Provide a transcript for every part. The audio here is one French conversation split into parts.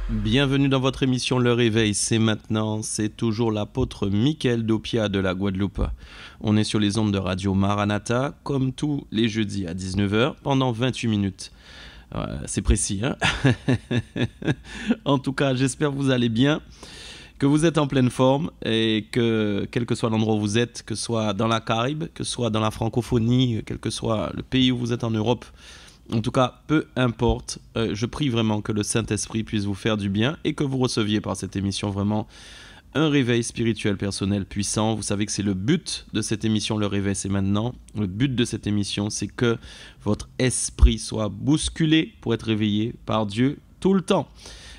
Bienvenue dans votre émission Le Réveil, c'est maintenant, c'est toujours l'apôtre Mickaël Dopia de la Guadeloupe. On est sur les ondes de Radio Maranatha, comme tous les jeudis à 19 h pendant 28 minutes. C'est précis, hein. En tout cas, j'espère que vous allez bien, que vous êtes en pleine forme et que, quel que soit l'endroit où vous êtes, que ce soit dans la Caraïbe, que ce soit dans la francophonie, quel que soit le pays où vous êtes en Europe, en tout cas, peu importe, je prie vraiment que le Saint-Esprit puisse vous faire du bien et que vous receviez par cette émission vraiment un réveil spirituel personnel puissant. Vous savez que c'est le but de cette émission, Le Réveil, c'est maintenant. Le but de cette émission, c'est que votre esprit soit bousculé pour être réveillé par Dieu tout le temps.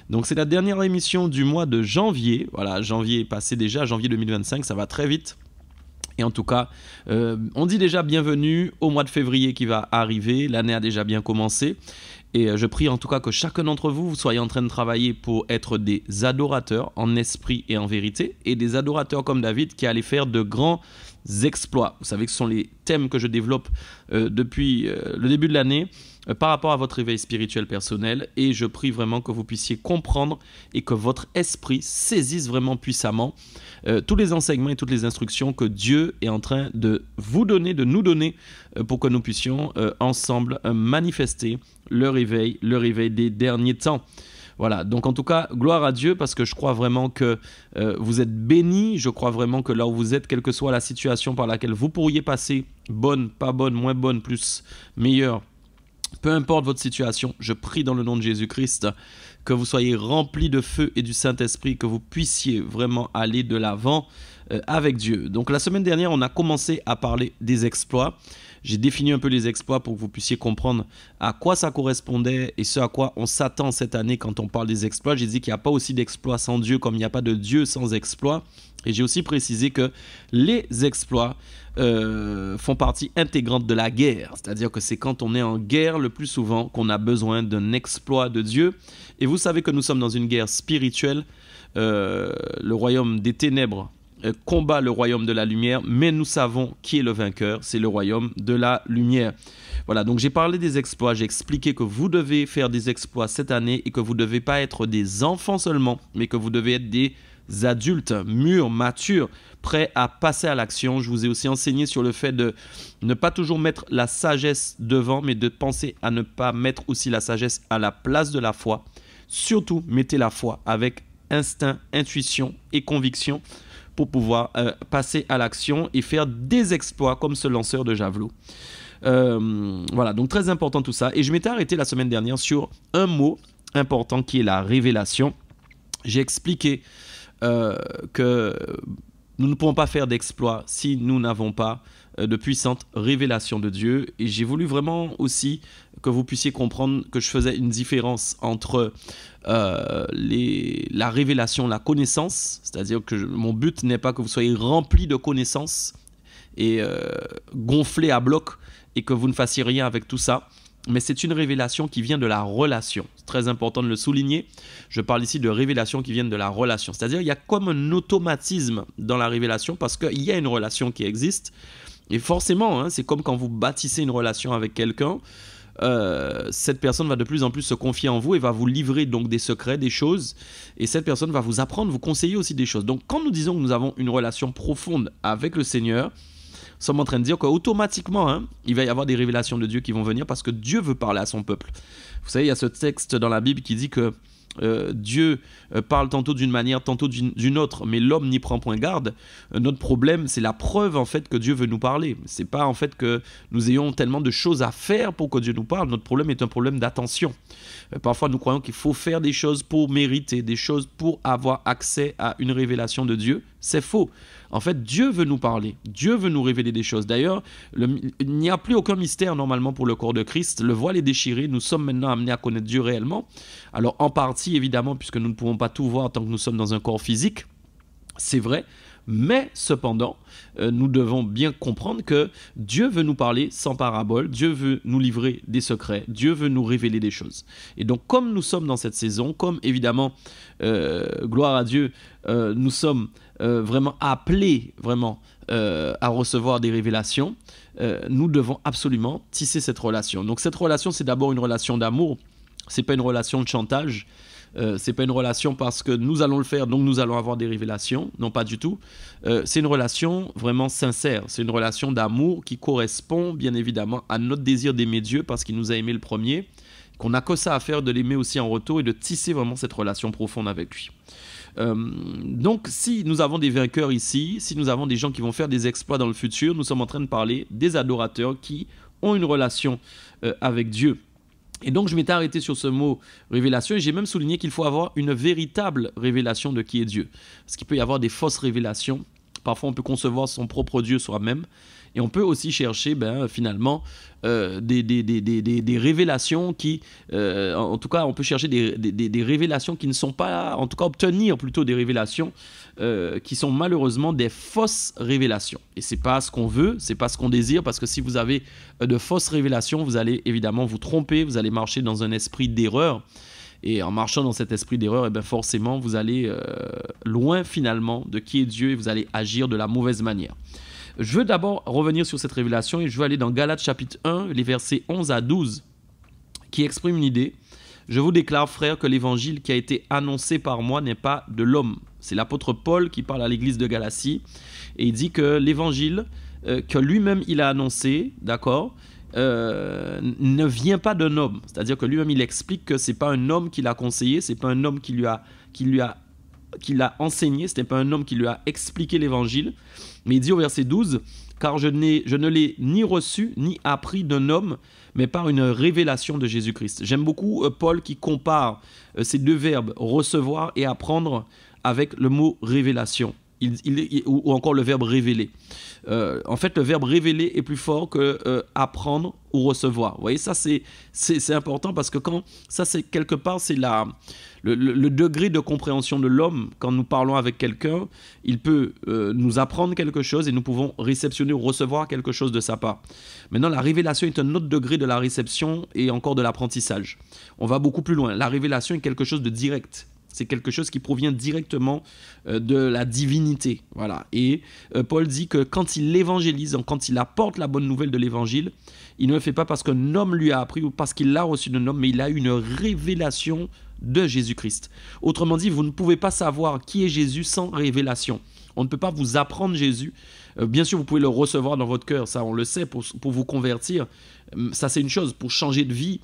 Donc c'est la dernière émission du mois de janvier. Voilà, janvier est passé déjà, janvier 2025, ça va très vite. Et en tout cas, on dit déjà bienvenue au mois de février qui va arriver. L'année a déjà bien commencé. Et je prie en tout cas que chacun d'entre vous, vous soyez en train de travailler pour être des adorateurs en esprit et en vérité. Et des adorateurs comme David qui allaient faire de grands exploits. Vous savez que ce sont les thèmes que je développe depuis le début de l'année par rapport à votre réveil spirituel personnel. Et je prie vraiment que vous puissiez comprendre et que votre esprit saisisse vraiment puissamment tous les enseignements et toutes les instructions que Dieu est en train de vous donner, de nous donner, pour que nous puissions ensemble manifester le réveil des derniers temps. Voilà, donc en tout cas, gloire à Dieu parce que je crois vraiment que vous êtes bénis. Je crois vraiment que là où vous êtes, quelle que soit la situation par laquelle vous pourriez passer, bonne, pas bonne, moins bonne, plus, meilleure, peu importe votre situation, je prie dans le nom de Jésus-Christ que vous soyez remplis de feu et du Saint-Esprit, que vous puissiez vraiment aller de l'avant avec Dieu. Donc la semaine dernière, on a commencé à parler des exploits. J'ai défini un peu les exploits pour que vous puissiez comprendre à quoi ça correspondait et ce à quoi on s'attend cette année quand on parle des exploits. J'ai dit qu'il n'y a pas aussi d'exploits sans Dieu comme il n'y a pas de Dieu sans exploits. Et j'ai aussi précisé que les exploits font partie intégrante de la guerre. C'est-à-dire que c'est quand on est en guerre le plus souvent qu'on a besoin d'un exploit de Dieu. Et vous savez que nous sommes dans une guerre spirituelle. Le royaume des ténèbres combat le royaume de la lumière, mais nous savons qui est le vainqueur, c'est le royaume de la lumière. Voilà, donc j'ai parlé des exploits, j'ai expliqué que vous devez faire des exploits cette année et que vous ne devez pas être des enfants seulement, mais que vous devez être des adultes mûrs, matures, prêts à passer à l'action. Je vous ai aussi enseigné sur le fait de ne pas toujours mettre la sagesse devant, mais de penser à ne pas mettre aussi la sagesse à la place de la foi. Surtout, mettez la foi avec instinct, intuition et conviction pour pouvoir passer à l'action et faire des exploits comme ce lanceur de javelot. Voilà, donc très important tout ça. Et je m'étais arrêté la semaine dernière sur un mot important qui est la révélation. J'ai expliqué que nous ne pouvons pas faire d'exploits si nous n'avons pas de puissante révélation de Dieu. Et j'ai voulu vraiment aussi que vous puissiez comprendre que je faisais une différence entre la révélation, la connaissance, c'est-à-dire que mon but n'est pas que vous soyez remplis de connaissances et gonflés à bloc et que vous ne fassiez rien avec tout ça, mais c'est une révélation qui vient de la relation. C'est très important de le souligner. Je parle ici de révélations qui viennent de la relation. C'est-à-dire qu'il y a comme un automatisme dans la révélation parce qu'il y a une relation qui existe. Et forcément, hein, c'est comme quand vous bâtissez une relation avec quelqu'un, cette personne va de plus en plus se confier en vous et va vous livrer donc des secrets, des choses. Et cette personne va vous apprendre, vous conseiller aussi des choses. Donc quand nous disons que nous avons une relation profonde avec le Seigneur, nous sommes en train de dire qu'automatiquement, hein, il va y avoir des révélations de Dieu qui vont venir parce que Dieu veut parler à son peuple. Vous savez, il y a ce texte dans la Bible qui dit que Dieu parle tantôt d'une manière, tantôt d'une autre, mais l'homme n'y prend point garde. Notre problème, c'est la preuve en fait que Dieu veut nous parler. C'est pas en fait que nous ayons tellement de choses à faire pour que Dieu nous parle. Notre problème est un problème d'attention. Parfois, nous croyons qu'il faut faire des choses pour mériter, des choses pour avoir accès à une révélation de Dieu. C'est faux. En fait, Dieu veut nous parler. Dieu veut nous révéler des choses. D'ailleurs, il n'y a plus aucun mystère normalement pour le corps de Christ. Le voile est déchiré. Nous sommes maintenant amenés à connaître Dieu réellement. Alors, en partie, évidemment, puisque nous ne pouvons pas tout voir tant que nous sommes dans un corps physique. C'est vrai. Mais cependant, nous devons bien comprendre que Dieu veut nous parler sans parabole, Dieu veut nous livrer des secrets, Dieu veut nous révéler des choses. Et donc, comme nous sommes dans cette saison, comme évidemment, gloire à Dieu, nous sommes vraiment appelés à recevoir des révélations, nous devons absolument tisser cette relation. Donc cette relation, c'est d'abord une relation d'amour, c'est pas une relation de chantage. C'est pas une relation parce que nous allons le faire, donc nous allons avoir des révélations. Non, pas du tout. C'est une relation vraiment sincère. C'est une relation d'amour qui correspond bien évidemment à notre désir d'aimer Dieu parce qu'il nous a aimé le premier, qu'on n'a que ça à faire de l'aimer aussi en retour et de tisser vraiment cette relation profonde avec lui. Donc si nous avons des vainqueurs ici, si nous avons des gens qui vont faire des exploits dans le futur, nous sommes en train de parler des adorateurs qui ont une relation avec Dieu. Et donc je m'étais arrêté sur ce mot révélation et j'ai même souligné qu'il faut avoir une véritable révélation de qui est Dieu. Parce qu'il peut y avoir des fausses révélations. Parfois on peut concevoir son propre Dieu soi-même. Et on peut aussi chercher finalement des révélations qui, en tout cas, on peut chercher des révélations qui ne sont pas, en tout cas obtenir plutôt des révélations qui sont malheureusement des fausses révélations. Et c'est pas ce qu'on veut, c'est pas ce qu'on désire, parce que si vous avez de fausses révélations, vous allez évidemment vous tromper, vous allez marcher dans un esprit d'erreur. Et en marchant dans cet esprit d'erreur, forcément, vous allez loin finalement de qui est Dieu et vous allez agir de la mauvaise manière. Je veux d'abord revenir sur cette révélation et je veux aller dans Galates chapitre 1, les versets 11 à 12, qui expriment une idée. Je vous déclare, frères, que l'évangile qui a été annoncé par moi n'est pas de l'homme. C'est l'apôtre Paul qui parle à l'église de Galatie et il dit que l'évangile que lui-même il a annoncé, d'accord, ne vient pas d'un homme. C'est-à-dire que lui-même il explique que c'est pas un homme qui l'a conseillé, c'est pas un homme qui l'a enseigné, ce n'est pas un homme qui lui a expliqué l'évangile, mais il dit au verset 12, « Car je ne l'ai ni reçu ni appris d'un homme, mais par une révélation de Jésus-Christ. » J'aime beaucoup Paul qui compare ces deux verbes, recevoir et apprendre, avec le mot révélation, ou encore le verbe révéler. En fait, le verbe révéler est plus fort que apprendre ou recevoir. Vous voyez, ça c'est important parce que quand ça c'est quelque part c'est le degré de compréhension de l'homme. Quand nous parlons avec quelqu'un, il peut nous apprendre quelque chose et nous pouvons réceptionner ou recevoir quelque chose de sa part. Maintenant, la révélation est un autre degré de la réception et encore de l'apprentissage. On va beaucoup plus loin. La révélation est quelque chose de direct. C'est quelque chose qui provient directement de la divinité. Voilà. Et Paul dit que quand il évangélise, quand il apporte la bonne nouvelle de l'évangile, il ne le fait pas parce qu'un homme lui a appris ou parce qu'il l'a reçu d'un homme, mais il a eu une révélation de Jésus-Christ. Autrement dit, vous ne pouvez pas savoir qui est Jésus sans révélation. On ne peut pas vous apprendre Jésus. Bien sûr, vous pouvez le recevoir dans votre cœur, ça on le sait, pour vous convertir. Ça c'est une chose, pour changer de vie,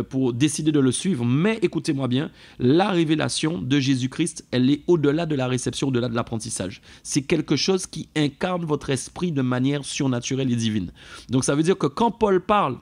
pour décider de le suivre. Mais écoutez-moi bien, la révélation de Jésus-Christ, elle est au-delà de la réception, au-delà de l'apprentissage. C'est quelque chose qui incarne votre esprit de manière surnaturelle et divine. Donc ça veut dire que quand Paul parle,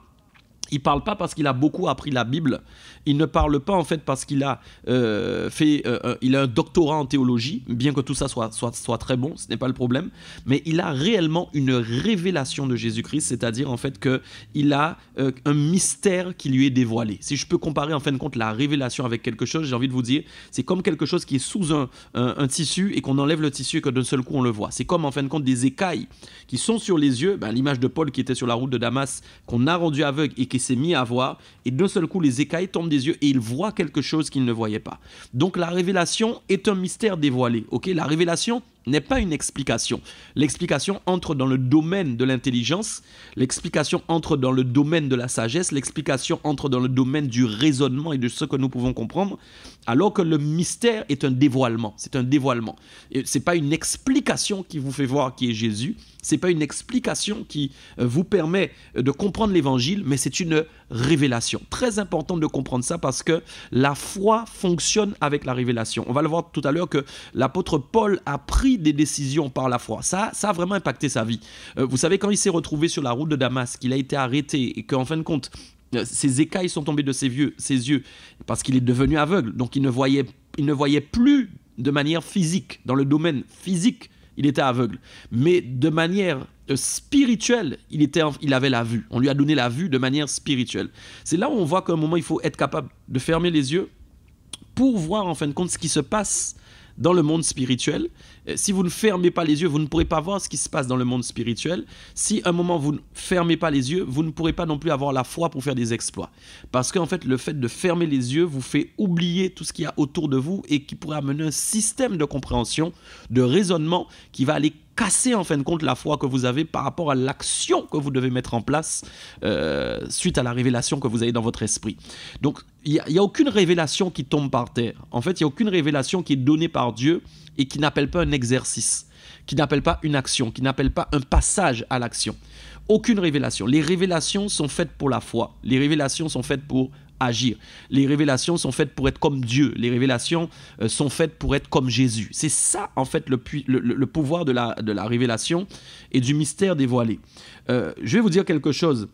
il ne parle pas parce qu'il a beaucoup appris la Bible. Il ne parle pas en fait parce qu'il a il a un doctorat en théologie, bien que tout ça soit très bon, ce n'est pas le problème. Mais il a réellement une révélation de Jésus-Christ, c'est-à-dire en fait qu'il a un mystère qui lui est dévoilé. Si je peux comparer en fin de compte la révélation avec quelque chose, j'ai envie de vous dire, c'est comme quelque chose qui est sous un tissu et qu'on enlève le tissu et que d'un seul coup on le voit. C'est comme en fin de compte des écailles qui sont sur les yeux, l'image de Paul qui était sur la route de Damas, qu'on a rendu aveugle et qui s'est mis à voir, et d'un seul coup les écailles tombent des yeux et il voit quelque chose qu'il ne voyait pas. Donc la révélation est un mystère dévoilé. La révélation n'est pas une explication. L'explication entre dans le domaine de l'intelligence, l'explication entre dans le domaine de la sagesse, l'explication entre dans le domaine du raisonnement et de ce que nous pouvons comprendre, alors que le mystère est un dévoilement. C'est un dévoilement. Ce n'est pas une explication qui vous fait voir qui est Jésus, ce n'est pas une explication qui vous permet de comprendre l'évangile, mais c'est une révélation. Très important de comprendre ça parce que la foi fonctionne avec la révélation. On va le voir tout à l'heure que l'apôtre Paul a pris des décisions par la foi. Ça a vraiment impacté sa vie. Vous savez, quand il s'est retrouvé sur la route de Damas, qu'il a été arrêté et qu'en fin de compte, ses écailles sont tombées de ses yeux parce qu'il est devenu aveugle. Donc il ne voyait plus de manière physique, dans le domaine physique. Il était aveugle. Mais de manière spirituelle, il avait la vue. On lui a donné la vue de manière spirituelle. C'est là où on voit qu'à un moment, il faut être capable de fermer les yeux pour voir en fin de compte ce qui se passe dans le monde spirituel. Si vous ne fermez pas les yeux, vous ne pourrez pas voir ce qui se passe dans le monde spirituel. Si à un moment vous ne fermez pas les yeux, vous ne pourrez pas non plus avoir la foi pour faire des exploits. Parce qu'en fait, le fait de fermer les yeux vous fait oublier tout ce qu'il y a autour de vous et qui pourrait amener un système de compréhension, de raisonnement qui va aller casser en fin de compte la foi que vous avez par rapport à l'action que vous devez mettre en place suite à la révélation que vous avez dans votre esprit. Donc, il n'y a aucune révélation qui tombe par terre. En fait, il n'y a aucune révélation qui est donnée par Dieu et qui n'appelle pas un exercice, qui n'appelle pas une action, qui n'appelle pas un passage à l'action. Aucune révélation. Les révélations sont faites pour la foi. Les révélations sont faites pour agir. Les révélations sont faites pour être comme Dieu. Les révélations sont faites pour être comme Jésus. C'est ça, en fait, le pouvoir de la révélation et du mystère dévoilé. Je vais vous dire quelque chose.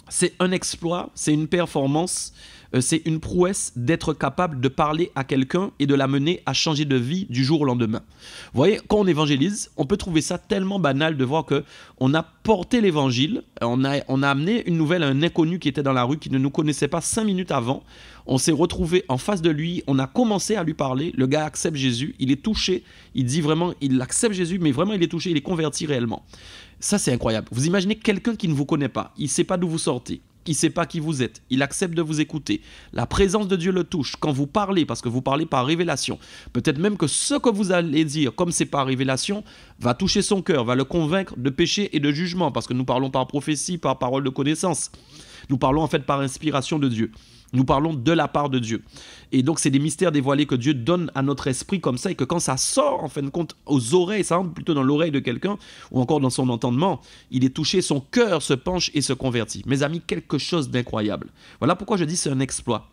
C'est un exploit, c'est une performance, c'est une prouesse d'être capable de parler à quelqu'un et de l'amener à changer de vie du jour au lendemain. Vous voyez, quand on évangélise, on peut trouver ça tellement banal de voir qu'on a porté l'évangile, on a amené une nouvelle à un inconnu qui était dans la rue, qui ne nous connaissait pas 5 minutes avant. On s'est retrouvé en face de lui, on a commencé à lui parler, le gars accepte Jésus, il est touché, il dit vraiment, il accepte Jésus, mais vraiment il est touché, il est converti réellement. Ça, c'est incroyable. Vous imaginez quelqu'un qui ne vous connaît pas, il ne sait pas d'où vous sortez, il ne sait pas qui vous êtes, il accepte de vous écouter. La présence de Dieu le touche quand vous parlez, parce que vous parlez par révélation. Peut-être même que ce que vous allez dire, comme c'est par révélation, va toucher son cœur, va le convaincre de péché et de jugement, parce que nous parlons par prophétie, par parole de connaissance. Nous parlons en fait par inspiration de Dieu. Nous parlons de la part de Dieu. Et donc, c'est des mystères dévoilés que Dieu donne à notre esprit comme ça, et que quand ça sort, en fin de compte, aux oreilles, ça rentre plutôt dans l'oreille de quelqu'un, ou encore dans son entendement, il est touché, son cœur se penche et se convertit. Mes amis, quelque chose d'incroyable. Voilà pourquoi je dis c'est un exploit.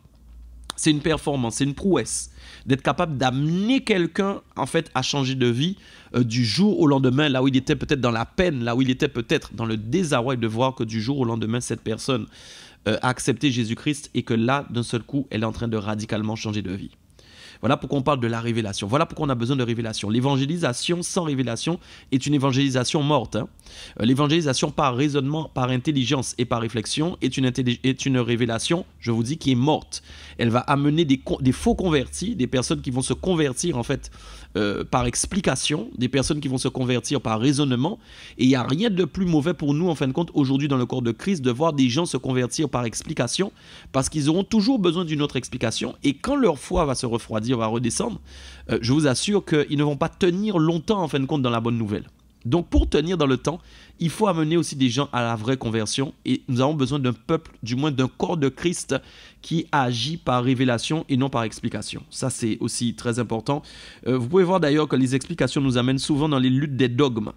C'est une performance, c'est une prouesse d'être capable d'amener quelqu'un en fait à changer de vie du jour au lendemain, là où il était peut-être dans la peine, là où il était peut-être dans le désarroi, de voir que du jour au lendemain, cette personne a accepté Jésus-Christ et que là, d'un seul coup, elle est en train de radicalement changer de vie. Voilà pourquoi on parle de la révélation. Voilà pourquoi on a besoin de révélation. L'évangélisation sans révélation est une évangélisation morte. L'évangélisation par raisonnement, par intelligence et par réflexion est une révélation, je vous dis, qui est morte. Elle va amener des faux convertis, des personnes qui vont se convertir en fait par explication, des personnes qui vont se convertir par raisonnement. Et il n'y a rien de plus mauvais pour nous, en fin de compte, aujourd'hui dans le corps de Christ, de voir des gens se convertir par explication, parce qu'ils auront toujours besoin d'une autre explication. Et quand leur foi va se refroidir, va redescendre, je vous assure qu'ils ne vont pas tenir longtemps, en fin de compte, dans la bonne nouvelle. Donc pour tenir dans le temps, il faut amener aussi des gens à la vraie conversion, et nous avons besoin d'un peuple, du moins d'un corps de Christ qui agit par révélation et non par explication. Ça, c'est aussi très important. Vous pouvez voir d'ailleurs que les explications nous amènent souvent dans les luttes des dogmes.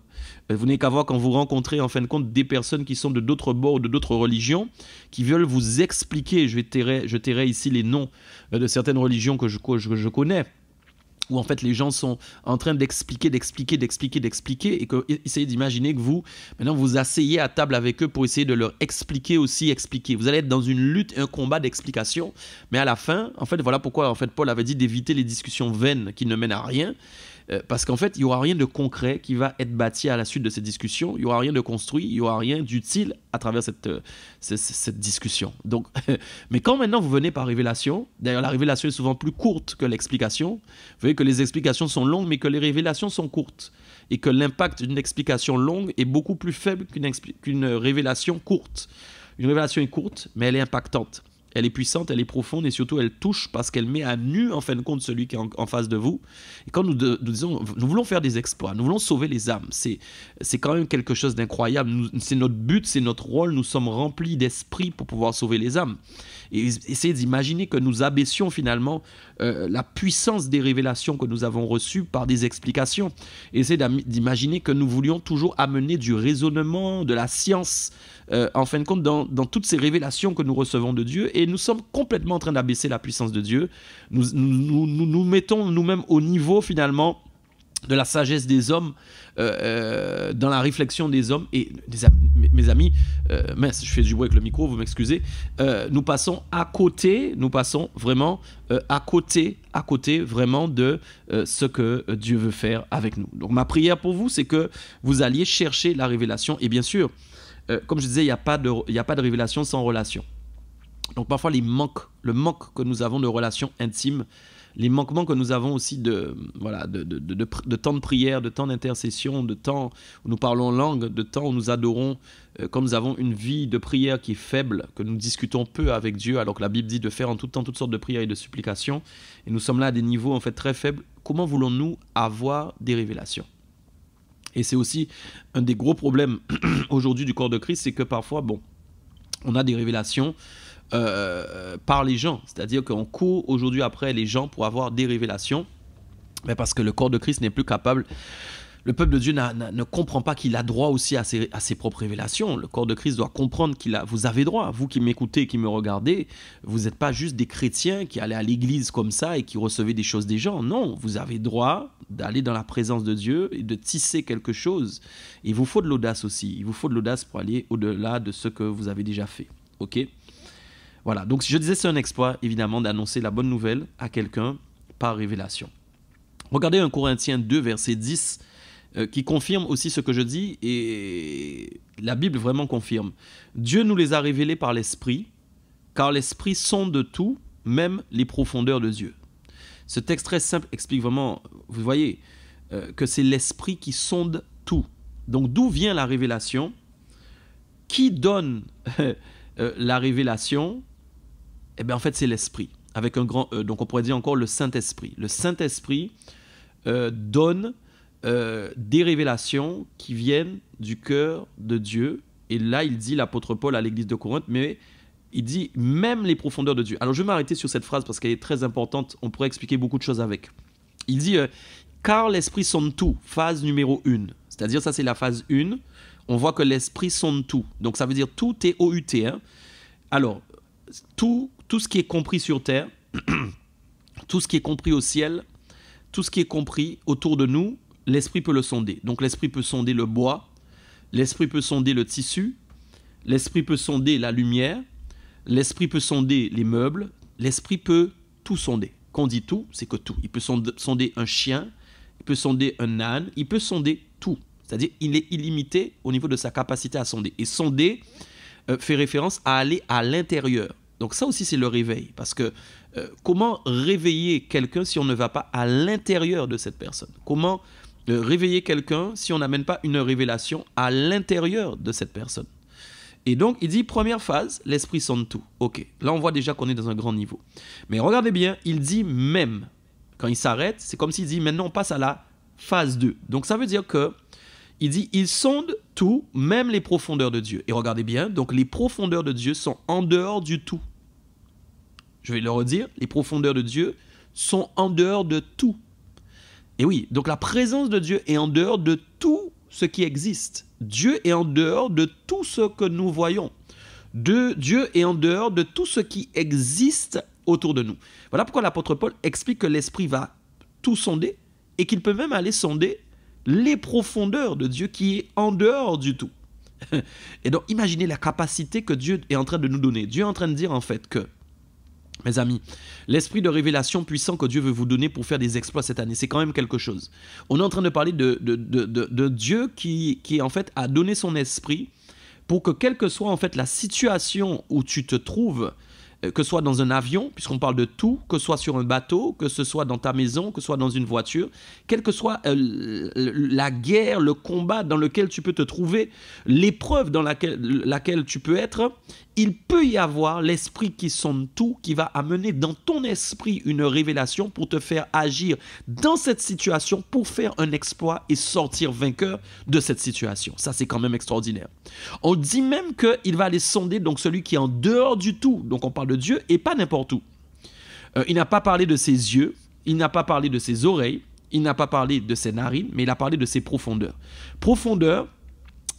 Vous n'avez qu'à voir quand vous rencontrez en fin de compte des personnes qui sont de d'autres bords, de d'autres religions, qui veulent vous expliquer, je tairai ici les noms de certaines religions que je connais, où en fait les gens sont en train d'expliquer, et essayez d'imaginer que vous, maintenant vous asseyez à table avec eux pour essayer de leur expliquer. Vous allez être dans une lutte, un combat d'explication, mais à la fin, en fait, voilà pourquoi en fait Paul avait dit d'éviter les discussions vaines qui ne mènent à rien. Parce qu'en fait, il n'y aura rien de concret qui va être bâti à la suite de ces discussions. Il n'y aura rien de construit, il n'y aura rien d'utile à travers cette discussion. Donc, mais quand maintenant vous venez par révélation, d'ailleurs la révélation est souvent plus courte que l'explication. Vous voyez que les explications sont longues, mais que les révélations sont courtes. Et que l'impact d'une explication longue est beaucoup plus faible qu'une révélation courte. Une révélation est courte, mais elle est impactante. Elle est puissante, elle est profonde, et surtout elle touche parce qu'elle met à nu en fin de compte celui qui est en face de vous. Et quand nous disons, nous voulons faire des exploits, nous voulons sauver les âmes, c'est quand même quelque chose d'incroyable. C'est notre but, c'est notre rôle, nous sommes remplis d'esprit pour pouvoir sauver les âmes. Et essayez d'imaginer que nous abaissions finalement la puissance des révélations que nous avons reçues par des explications. Essayez d'imaginer que nous voulions toujours amener du raisonnement, de la science, en fin de compte, dans toutes ces révélations que nous recevons de Dieu, et nous sommes complètement en train d'abaisser la puissance de Dieu. Nous mettons nous-mêmes au niveau finalement de la sagesse des hommes, dans la réflexion des hommes. Et mes amis, mince, je fais du bruit avec le micro, vous m'excusez, nous passons vraiment à côté vraiment de ce que Dieu veut faire avec nous. Donc ma prière pour vous, c'est que vous alliez chercher la révélation, et bien sûr, comme je disais, il n'y a pas de révélation sans relation. Donc parfois le manque que nous avons de relations intimes, les manquements que nous avons aussi de temps de prière, de temps d'intercession, de temps où nous parlons en langue, de temps où nous adorons, quand nous avons une vie de prière qui est faible, que nous discutons peu avec Dieu, alors que la Bible dit de faire en tout temps toutes sortes de prières et de supplications, et nous sommes là à des niveaux en fait très faibles. Comment voulons-nous avoir des révélations ? Et c'est aussi un des gros problèmes aujourd'hui du corps de Christ, c'est que parfois, bon, on a des révélations par les gens. C'est-à-dire qu'on court aujourd'hui après les gens pour avoir des révélations, mais parce que le corps de Christ n'est plus capable. Le peuple de Dieu ne comprend pas qu'il a droit aussi à ses propres révélations. Le corps de Christ doit comprendre vous avez droit. Vous qui m'écoutez, qui me regardez, vous n'êtes pas juste des chrétiens qui allaient à l'église comme ça et qui recevaient des choses des gens. Non, vous avez droit d'aller dans la présence de Dieu et de tisser quelque chose. Il vous faut de l'audace aussi. Il vous faut de l'audace pour aller au-delà de ce que vous avez déjà fait. Ok ? Voilà, donc je disais c'est un exploit évidemment d'annoncer la bonne nouvelle à quelqu'un par révélation. Regardez 1 Corinthiens 2, verset 10, qui confirme aussi ce que je dis, et la Bible vraiment confirme. Dieu nous les a révélés par l'Esprit, car l'Esprit sonde tout, même les profondeurs de Dieu. Ce texte très simple explique vraiment, vous voyez, que c'est l'Esprit qui sonde tout. Donc d'où vient la révélation? Qui donne la révélation? Eh bien en fait c'est l'Esprit, avec un grand E, donc on pourrait dire encore le Saint-Esprit. Le Saint-Esprit donne des révélations qui viennent du cœur de Dieu. Et là, il dit, l'apôtre Paul à l'église de Corinthe, mais il dit même les profondeurs de Dieu. Alors, je vais m'arrêter sur cette phrase parce qu'elle est très importante. On pourrait expliquer beaucoup de choses avec. Il dit, car l'Esprit sonde tout, phase numéro 1. C'est-à-dire, ça, c'est la phase 1. On voit que l'Esprit sonde tout. Donc, ça veut dire tout, T-O-U-T. Hein. Alors, tout ce qui est compris sur terre, tout ce qui est compris au ciel, tout ce qui est compris autour de nous, l'Esprit peut le sonder. Donc l'Esprit peut sonder le bois, l'Esprit peut sonder le tissu, l'Esprit peut sonder la lumière, l'Esprit peut sonder les meubles, l'Esprit peut tout sonder. Quand on dit tout, c'est que tout. Il peut sonder un chien, il peut sonder un âne, il peut sonder tout. C'est-à-dire il est illimité au niveau de sa capacité à sonder. Et sonder fait référence à aller à l'intérieur. Donc ça aussi c'est le réveil. Parce que comment réveiller quelqu'un si on ne va pas à l'intérieur de cette personne? Comment réveiller quelqu'un si on n'amène pas une révélation à l'intérieur de cette personne? Et donc, il dit, première phase, l'Esprit sonde tout. Ok, là on voit déjà qu'on est dans un grand niveau. Mais regardez bien, il dit même. Quand il s'arrête, c'est comme s'il dit, maintenant on passe à la phase 2. Donc ça veut dire que, il dit, il sonde tout, même les profondeurs de Dieu. Et regardez bien, donc les profondeurs de Dieu sont en dehors du tout. Je vais le redire, les profondeurs de Dieu sont en dehors de tout. Et oui, donc la présence de Dieu est en dehors de tout ce qui existe. Dieu est en dehors de tout ce que nous voyons. Dieu est en dehors de tout ce qui existe autour de nous. Voilà pourquoi l'apôtre Paul explique que l'Esprit va tout sonder et qu'il peut même aller sonder les profondeurs de Dieu qui est en dehors du tout. Et donc imaginez la capacité que Dieu est en train de nous donner. Dieu est en train de dire en fait que, mes amis, l'esprit de révélation puissant que Dieu veut vous donner pour faire des exploits cette année, c'est quand même quelque chose. On est en train de parler de Dieu qui en fait a donné son esprit pour que quelle que soit en fait la situation où tu te trouves, que ce soit dans un avion, puisqu'on parle de tout, que ce soit sur un bateau, que ce soit dans ta maison, que ce soit dans une voiture, quelle que soit la guerre, le combat dans lequel tu peux te trouver, l'épreuve dans laquelle tu peux être, il peut y avoir l'esprit qui sonde tout, qui va amener dans ton esprit une révélation pour te faire agir dans cette situation, pour faire un exploit et sortir vainqueur de cette situation. Ça, c'est quand même extraordinaire. On dit même qu'il va aller sonder donc celui qui est en dehors du tout. Donc, on parle de Dieu et pas n'importe où. Il n'a pas parlé de ses yeux, il n'a pas parlé de ses oreilles, il n'a pas parlé de ses narines, mais il a parlé de ses profondeurs. Profondeurs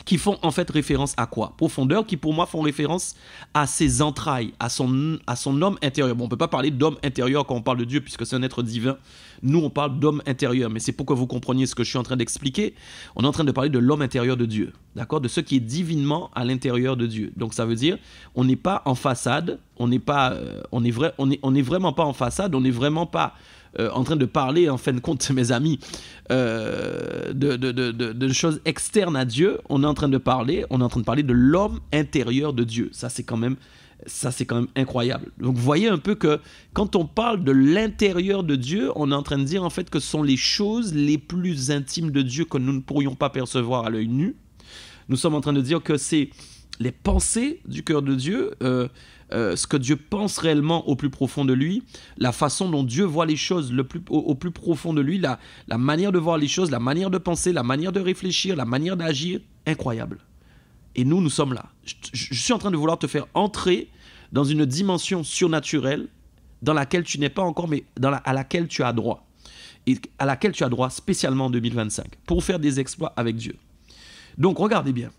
qui font en fait référence à quoi? Profondeurs qui pour moi font référence à ses entrailles, à son homme intérieur. Bon, on ne peut pas parler d'homme intérieur quand on parle de Dieu puisque c'est un être divin. Nous, on parle d'homme intérieur, mais c'est pour que vous compreniez ce que je suis en train d'expliquer. On est en train de parler de l'homme intérieur de Dieu, d'accord? De ce qui est divinement à l'intérieur de Dieu. Donc ça veut dire, on n'est pas en façade, on n'est vraiment pas en façade, on n'est vraiment pas en train de parler, en fin de compte, mes amis, de choses externes à Dieu. On est en train de parler de l'homme intérieur de Dieu. Ça, c'est quand même incroyable. Donc, vous voyez un peu que quand on parle de l'intérieur de Dieu, on est en train de dire en fait que ce sont les choses les plus intimes de Dieu que nous ne pourrions pas percevoir à l'œil nu. Nous sommes en train de dire que c'est les pensées du cœur de Dieu, ce que Dieu pense réellement au plus profond de lui, la façon dont Dieu voit les choses au plus profond de lui, la manière de voir les choses, la manière de penser, la manière de réfléchir, la manière d'agir, incroyable. Et nous sommes là. Je suis en train de vouloir te faire entrer dans une dimension surnaturelle dans laquelle tu n'es pas encore, mais à laquelle tu as droit. Et à laquelle tu as droit spécialement en 2025 pour faire des exploits avec Dieu. Donc, regardez bien.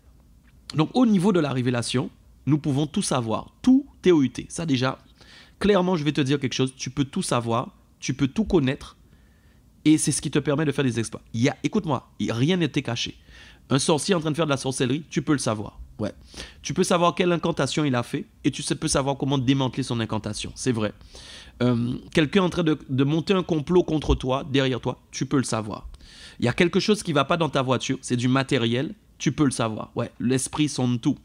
Donc, au niveau de la révélation, nous pouvons tout savoir. Tout TOUT. Ça déjà, clairement, je vais te dire quelque chose. Tu peux tout savoir, tu peux tout connaître. Et c'est ce qui te permet de faire des exploits. Écoute-moi, rien n'était caché. Un sorcier en train de faire de la sorcellerie, tu peux le savoir. Ouais. Tu peux savoir quelle incantation il a fait et tu peux savoir comment démanteler son incantation. C'est vrai. Quelqu'un en train de monter un complot contre toi, derrière toi, tu peux le savoir. Il y a quelque chose qui ne va pas dans ta voiture, c'est du matériel, tu peux le savoir. Ouais, l'esprit sonde tout.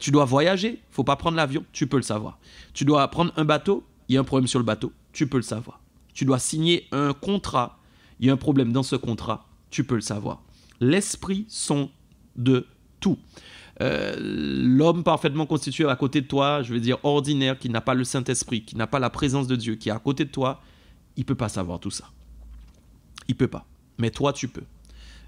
Tu dois voyager, il ne faut pas prendre l'avion, tu peux le savoir. Tu dois prendre un bateau, il y a un problème sur le bateau, tu peux le savoir. Tu dois signer un contrat, il y a un problème dans ce contrat, tu peux le savoir. L'esprit sonde de tout. L'homme parfaitement constitué à côté de toi, je veux dire ordinaire, qui n'a pas le Saint-Esprit, qui n'a pas la présence de Dieu, qui est à côté de toi, il ne peut pas savoir tout ça. Il ne peut pas. Mais toi, tu peux.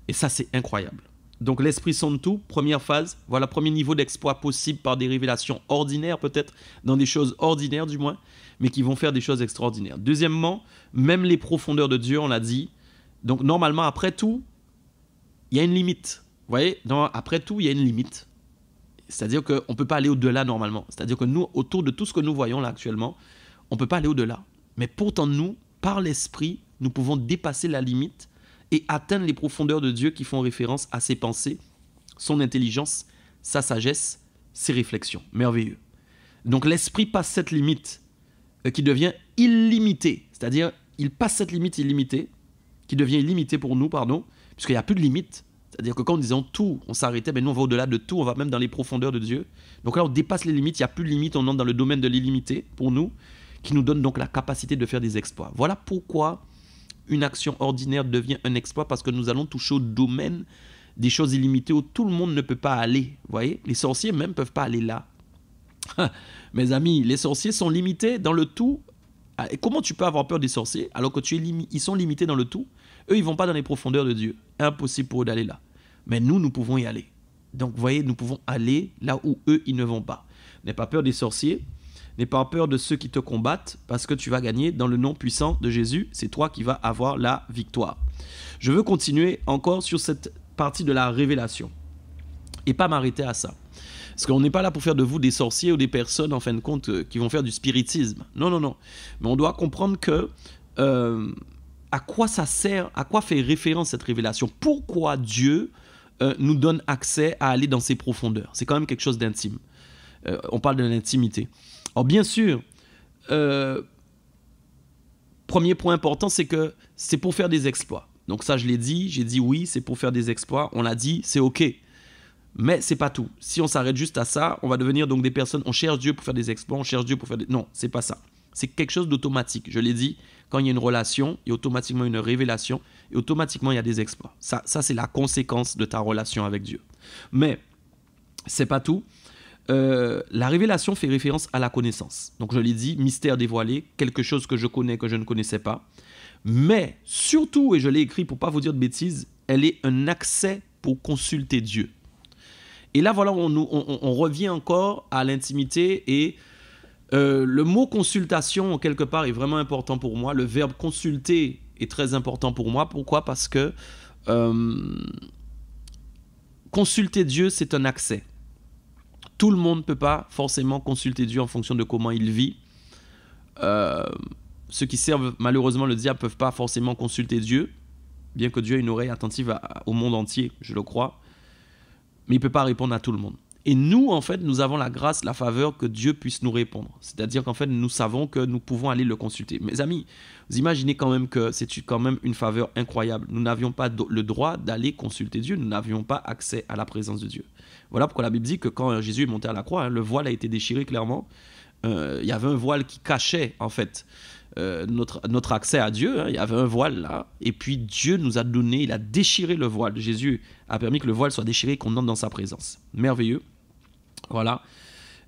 Et ça, c'est incroyable. Donc, l'esprit sonde tout, première phase. Voilà, premier niveau d'exploit possible par des révélations ordinaires, peut-être, dans des choses ordinaires du moins, mais qui vont faire des choses extraordinaires. Deuxièmement, même les profondeurs de Dieu, on l'a dit. Donc, normalement, après tout, il y a une limite. Vous voyez, après tout, il y a une limite. C'est-à-dire qu'on ne peut pas aller au-delà normalement. C'est-à-dire que nous, autour de tout ce que nous voyons là actuellement, on ne peut pas aller au-delà. Mais pourtant, nous, par l'esprit, nous pouvons dépasser la limite et atteindre les profondeurs de Dieu qui font référence à ses pensées, son intelligence, sa sagesse, ses réflexions. Merveilleux. Donc l'esprit passe cette limite qui devient illimitée. C'est-à-dire, il passe cette limite illimitée, qui devient illimitée pour nous, puisqu'il n'y a plus de limite. C'est-à-dire que quand on disait tout, on s'arrêtait, mais nous on va au-delà de tout, on va même dans les profondeurs de Dieu. Donc là on dépasse les limites, il n'y a plus de limites, on entre dans le domaine de l'illimité pour nous, qui nous donne donc la capacité de faire des exploits. Voilà pourquoi une action ordinaire devient un exploit, parce que nous allons toucher au domaine des choses illimitées où tout le monde ne peut pas aller. Vous voyez, les sorciers même ne peuvent pas aller là. Mes amis, les sorciers sont limités dans le tout. Et comment tu peux avoir peur des sorciers alors que ils sont limités dans le tout? Eux, ils ne vont pas dans les profondeurs de Dieu. Impossible pour eux d'aller là. Mais nous pouvons y aller. Donc, vous voyez, nous pouvons aller là où eux, ils ne vont pas. N'aie pas peur des sorciers. N'aie pas peur de ceux qui te combattent, parce que tu vas gagner dans le nom puissant de Jésus. C'est toi qui vas avoir la victoire. Je veux continuer encore sur cette partie de la révélation. Et pas m'arrêter à ça. Parce qu'on n'est pas là pour faire de vous des sorciers ou des personnes, en fin de compte, qui vont faire du spiritisme. Non, non, non. Mais on doit comprendre que... à quoi ça sert, à quoi fait référence cette révélation? Pourquoi Dieu nous donne accès à aller dans ses profondeurs? C'est quand même quelque chose d'intime. On parle de l'intimité. Alors bien sûr, premier point important, c'est que c'est pour faire des exploits. Donc ça, je l'ai dit, j'ai dit oui, c'est pour faire des exploits. On l'a dit, c'est OK. Mais c'est pas tout. Si on s'arrête juste à ça, on va devenir donc des personnes, on cherche Dieu pour faire des exploits, on cherche Dieu pour faire des... Non, c'est pas ça. C'est quelque chose d'automatique. Je l'ai dit, quand il y a une relation, il y a automatiquement une révélation et automatiquement il y a des exploits. Ça c'est la conséquence de ta relation avec Dieu. Mais c'est pas tout. La révélation fait référence à la connaissance. Donc je l'ai dit, mystère dévoilé, quelque chose que je connais, que je ne connaissais pas. Mais surtout, et je l'ai écrit pour ne pas vous dire de bêtises, elle est un accès pour consulter Dieu. Et là, voilà, on revient encore à l'intimité et le mot consultation, quelque part, est vraiment important pour moi. Le verbe consulter est très important pour moi. Pourquoi? Parce que consulter Dieu, c'est un accès. Tout le monde ne peut pas forcément consulter Dieu en fonction de comment il vit. Ceux qui servent malheureusement le diable ne peuvent pas forcément consulter Dieu, bien que Dieu ait une oreille attentive au monde entier, je le crois. Mais il ne peut pas répondre à tout le monde. Et nous, en fait, nous avons la grâce, la faveur que Dieu puisse nous répondre. C'est-à-dire qu'en fait, nous savons que nous pouvons aller le consulter. Mes amis, vous imaginez quand même que c'est quand même une faveur incroyable. Nous n'avions pas le droit d'aller consulter Dieu. Nous n'avions pas accès à la présence de Dieu. Voilà pourquoi la Bible dit que quand Jésus est monté à la croix, le voile a été déchiré clairement. Il y avait un voile qui cachait, en fait, notre accès à Dieu. Il y avait un voile là. Et puis Dieu nous a donné, il a déchiré le voile. Jésus a permis que le voile soit déchiré et qu'on entre dans sa présence. Merveilleux. Voilà.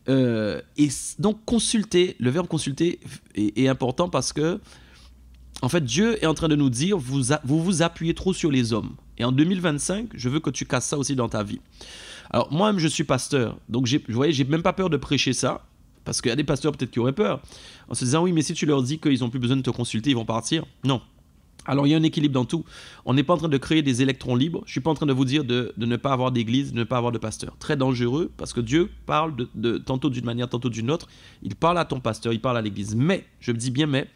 Et donc consulter, le verbe consulter est important parce que en fait Dieu est en train de nous dire vous vous appuyez trop sur les hommes. Et en 2025, je veux que tu casses ça aussi dans ta vie. Alors moi-même je suis pasteur, donc vous voyez, j'ai même pas peur de prêcher ça. Parce qu'il y a des pasteurs peut-être qui auraient peur en se disant oui mais si tu leur dis qu'ils n'ont plus besoin de te consulter, ils vont partir. Non. Alors il y a un équilibre dans tout. On n'est pas en train de créer des électrons libres. Je ne suis pas en train de vous dire de ne pas avoir d'église, de ne pas avoir de pasteur. Très dangereux parce que Dieu parle tantôt d'une manière, tantôt d'une autre. Il parle à ton pasteur, il parle à l'église. Mais, je me dis bien mais,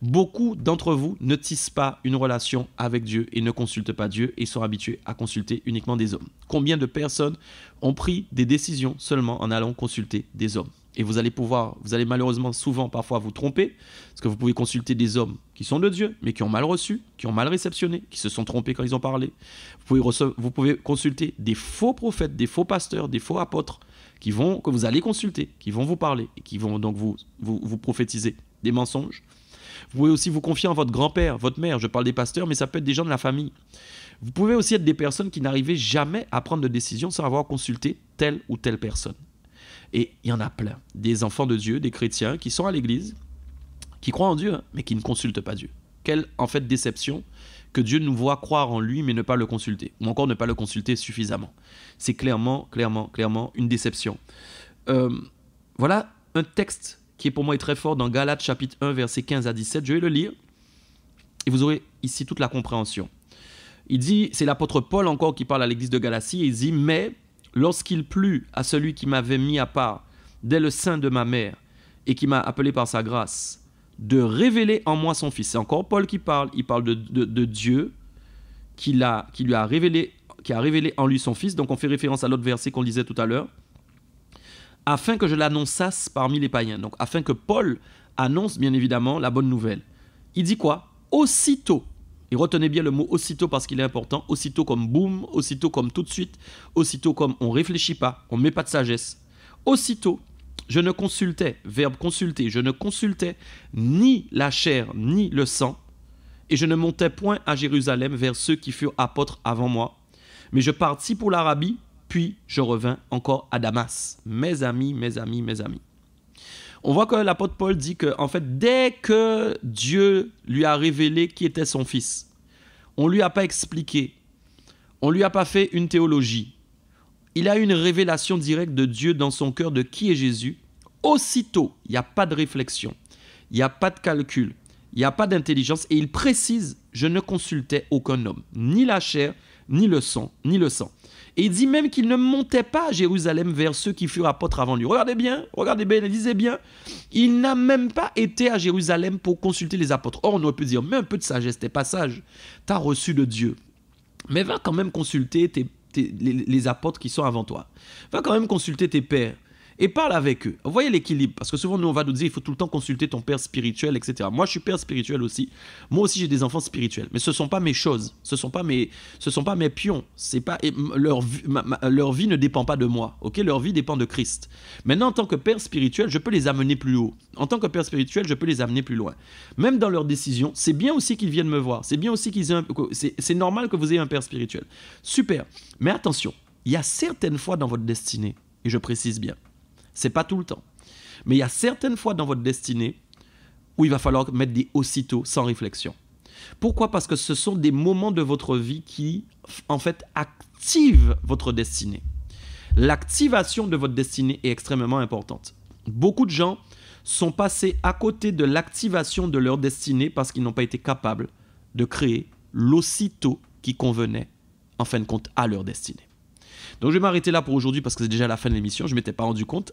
beaucoup d'entre vous ne tissent pas une relation avec Dieu et ne consultent pas Dieu et sont habitués à consulter uniquement des hommes. Combien de personnes ont pris des décisions seulement en allant consulter des hommes? Et vous allez malheureusement souvent parfois vous tromper, parce que vous pouvez consulter des hommes qui sont de Dieu, mais qui ont mal reçu, qui ont mal réceptionné, qui se sont trompés quand ils ont parlé. Vous pouvez consulter des faux prophètes, des faux pasteurs, des faux apôtres, que vous allez consulter, qui vont vous parler, et qui vont donc vous prophétiser des mensonges. Vous pouvez aussi vous confier en votre grand-père, votre mère, je parle des pasteurs, mais ça peut être des gens de la famille. Vous pouvez aussi être des personnes qui n'arrivaient jamais à prendre de décision sans avoir consulté telle ou telle personne. Et il y en a plein, des enfants de Dieu, des chrétiens qui sont à l'église, qui croient en Dieu, hein, mais qui ne consultent pas Dieu. Quelle en fait déception que Dieu nous voit croire en lui, mais ne pas le consulter, ou encore ne pas le consulter suffisamment. C'est clairement une déception. Voilà un texte qui pour moi est très fort dans Galates chapitre 1, versets 15 à 17. Je vais le lire et vous aurez ici toute la compréhension. Il dit, c'est l'apôtre Paul encore qui parle à l'église de Galatie, et il dit « Mais lorsqu'il plut à celui qui m'avait mis à part dès le sein de ma mère et qui m'a appelé par sa grâce, de révéler en moi son Fils. » C'est encore Paul qui parle. Il parle de Dieu qui a révélé en lui son Fils. Donc on fait référence à l'autre verset qu'on lisait tout à l'heure. Afin que je l'annonçasse parmi les païens. Donc afin que Paul annonce bien évidemment la bonne nouvelle. Il dit quoi? Aussitôt. Et retenez bien le mot aussitôt parce qu'il est important. Aussitôt comme boum, aussitôt comme tout de suite, aussitôt comme on ne réfléchit pas, on ne met pas de sagesse. Aussitôt, je ne consultais, verbe consulter, je ne consultais ni la chair ni le sang, et je ne montais point à Jérusalem vers ceux qui furent apôtres avant moi, mais je partis pour l'Arabie, puis je revins encore à Damas. Mes amis, mes amis, mes amis. On voit que l'apôtre Paul dit que, en fait, dès que Dieu lui a révélé qui était son fils, on ne lui a pas expliqué, on ne lui a pas fait une théologie. Il a eu une révélation directe de Dieu dans son cœur de qui est Jésus. Aussitôt, il n'y a pas de réflexion, il n'y a pas de calcul, il n'y a pas d'intelligence. Et il précise, je ne consultais aucun homme, ni la chair, ni le sang, ni le sang. Et il dit même qu'il ne montait pas à Jérusalem vers ceux qui furent apôtres avant lui. Regardez bien, lisez bien. Il n'a même pas été à Jérusalem pour consulter les apôtres. Or, on aurait pu dire, mais un peu de sagesse, t'es pas sage. T'as reçu de Dieu. Mais va quand même consulter les apôtres qui sont avant toi. Va quand même consulter tes pères. Et parle avec eux. Vous voyez l'équilibre, parce que souvent nous on va nous dire il faut tout le temps consulter ton père spirituel, etc. Moi je suis père spirituel aussi. Moi aussi j'ai des enfants spirituels, mais ce ne sont pas mes choses, ce ne sont pas mes pions. C'est pas leur vie ne dépend pas de moi, ok? Leur vie dépend de Christ. Maintenant en tant que père spirituel, je peux les amener plus haut. En tant que père spirituel, je peux les amener plus loin. Même dans leurs décisions, c'est bien aussi qu'ils viennent me voir. C'est bien aussi c'est normal que vous ayez un père spirituel. Super. Mais attention, il y a certaines fois dans votre destinée, et je précise bien. C'est pas tout le temps. Mais il y a certaines fois dans votre destinée où il va falloir mettre des aussitôt sans réflexion. Pourquoi? Parce que ce sont des moments de votre vie qui, en fait, activent votre destinée. L'activation de votre destinée est extrêmement importante. Beaucoup de gens sont passés à côté de l'activation de leur destinée parce qu'ils n'ont pas été capables de créer l'aussitôt qui convenait, en fin de compte, à leur destinée. Donc je vais m'arrêter là pour aujourd'hui parce que c'est déjà la fin de l'émission, je ne m'étais pas rendu compte.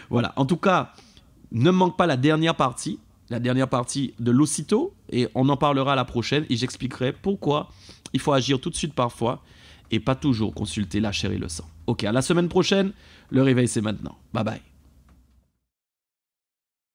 Voilà, en tout cas, ne manque pas la dernière partie de l'aussitôt, et on en parlera à la prochaine et j'expliquerai pourquoi il faut agir tout de suite parfois et pas toujours consulter la chair et le sang. Ok, à la semaine prochaine, le réveil c'est maintenant. Bye bye.